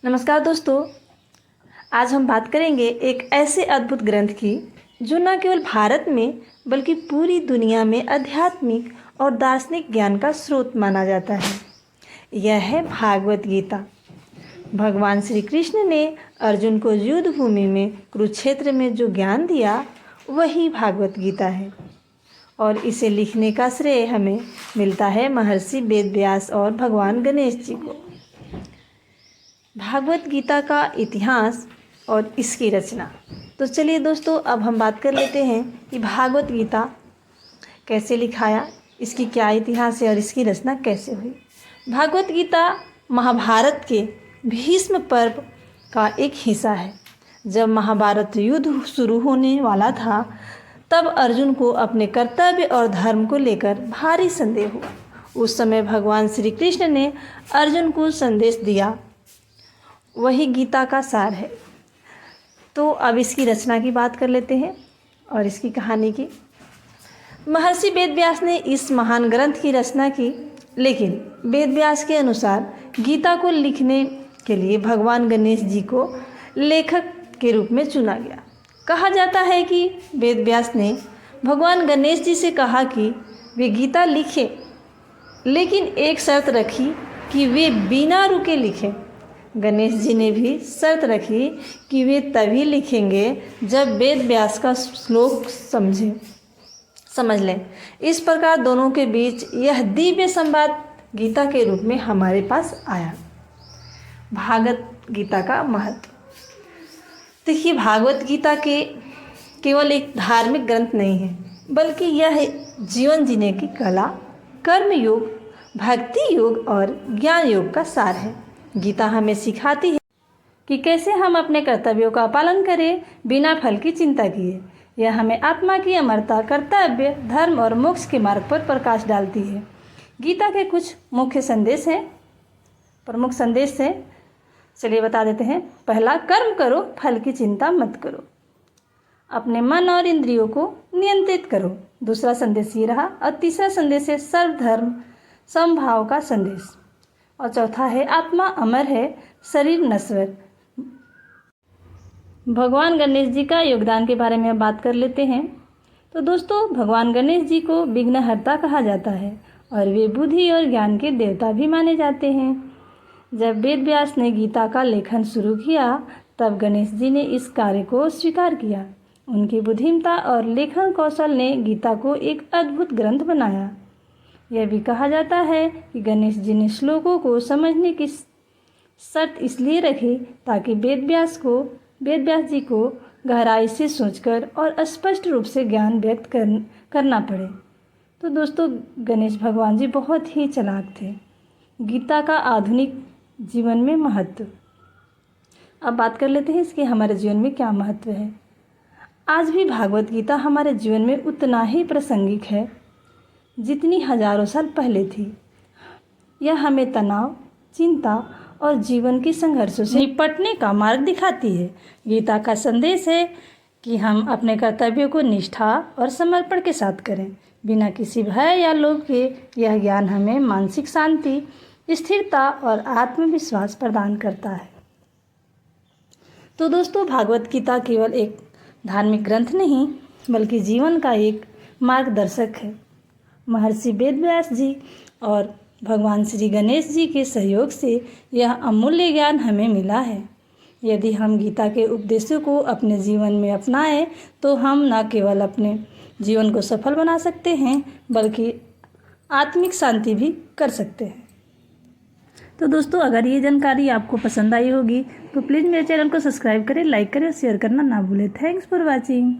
नमस्कार दोस्तों, आज हम बात करेंगे एक ऐसे अद्भुत ग्रंथ की जो न केवल भारत में बल्कि पूरी दुनिया में आध्यात्मिक और दार्शनिक ज्ञान का स्रोत माना जाता है। यह है भागवत गीता। भगवान श्री कृष्ण ने अर्जुन को युद्ध भूमि में कुरुक्षेत्र में जो ज्ञान दिया वही भागवत गीता है और इसे लिखने का श्रेय हमें मिलता है महर्षि वेद व्यास और भगवान गणेश जी को। भागवत गीता का इतिहास और इसकी रचना। तो चलिए दोस्तों, अब हम बात कर लेते हैं कि भागवत गीता कैसे लिखाया, इसकी क्या इतिहास है और इसकी रचना कैसे हुई। भागवत गीता महाभारत के भीष्म पर्व का एक हिस्सा है। जब महाभारत युद्ध शुरू होने वाला था तब अर्जुन को अपने कर्तव्य और धर्म को लेकर भारी संदेह हुआ। उस समय भगवान श्री कृष्ण ने अर्जुन को संदेश दिया, वही गीता का सार है। तो अब इसकी रचना की बात कर लेते हैं और इसकी कहानी की। महर्षि वेद व्यास ने इस महान ग्रंथ की रचना की, लेकिन वेद व्यास के अनुसार गीता को लिखने के लिए भगवान गणेश जी को लेखक के रूप में चुना गया। कहा जाता है कि वेद व्यास ने भगवान गणेश जी से कहा कि वे गीता लिखें, लेकिन एक शर्त रखी कि वे बिना रुके लिखें। गणेश जी ने भी शर्त रखी कि वे तभी लिखेंगे जब वेद व्यास का श्लोक समझ लें। इस प्रकार दोनों के बीच यह दिव्य संवाद गीता के रूप में हमारे पास आया। भागवत गीता का महत्व। देखिए, भागवत गीता के केवल एक धार्मिक ग्रंथ नहीं है, बल्कि यह जीवन जीने की कला, कर्म योग, भक्ति योग और ज्ञान योग का सार है। गीता हमें सिखाती है कि कैसे हम अपने कर्तव्यों का पालन करें बिना फल की चिंता किए। यह हमें आत्मा की अमरता, कर्तव्य, धर्म और मोक्ष के मार्ग पर प्रकाश डालती है। गीता के कुछ मुख्य संदेश हैं, प्रमुख संदेश हैं, चलिए बता देते हैं। पहला, कर्म करो, फल की चिंता मत करो। अपने मन और इंद्रियों को नियंत्रित करो। दूसरा संदेश ये रहा। और तीसरा संदेश है सर्वधर्म समभाव का संदेश। और चौथा है आत्मा अमर है, शरीर नश्वर। भगवान गणेश जी का योगदान के बारे में बात कर लेते हैं। तो दोस्तों, भगवान गणेश जी को विघ्नहर्ता कहा जाता है और वे बुद्धि और ज्ञान के देवता भी माने जाते हैं। जब वेद व्यास ने गीता का लेखन शुरू किया तब गणेश जी ने इस कार्य को स्वीकार किया। उनकी बुद्धिमत्ता और लेखन कौशल ने गीता को एक अद्भुत ग्रंथ बनाया। यह भी कहा जाता है कि गणेश जी ने श्लोकों को समझने की शर्त इसलिए रखी ताकि वेद व्यास जी को गहराई से सोचकर और स्पष्ट रूप से ज्ञान व्यक्त करना पड़े। तो दोस्तों, गणेश भगवान जी बहुत ही चालाक थे। गीता का आधुनिक जीवन में महत्व। अब बात कर लेते हैं इसके हमारे जीवन में क्या महत्व है। आज भी भागवत गीता हमारे जीवन में उतना ही प्रासंगिक है जितनी हजारों साल पहले थी। यह हमें तनाव, चिंता और जीवन के संघर्षों से निपटने का मार्ग दिखाती है। गीता का संदेश है कि हम अपने कर्तव्यों को निष्ठा और समर्पण के साथ करें, बिना किसी भय या लोभ के। यह ज्ञान हमें मानसिक शांति, स्थिरता और आत्मविश्वास प्रदान करता है। तो दोस्तों, भागवत गीता केवल एक धार्मिक ग्रंथ नहीं बल्कि जीवन का एक मार्गदर्शक है। महर्षि वेद व्यास जी और भगवान श्री गणेश जी के सहयोग से यह अमूल्य ज्ञान हमें मिला है। यदि हम गीता के उपदेशों को अपने जीवन में अपनाएं तो हम न केवल अपने जीवन को सफल बना सकते हैं बल्कि आत्मिक शांति भी कर सकते हैं। तो दोस्तों, अगर ये जानकारी आपको पसंद आई होगी तो प्लीज़ मेरे चैनल को सब्सक्राइब करें, लाइक करें और शेयर करना ना भूलें। Thanks for watching.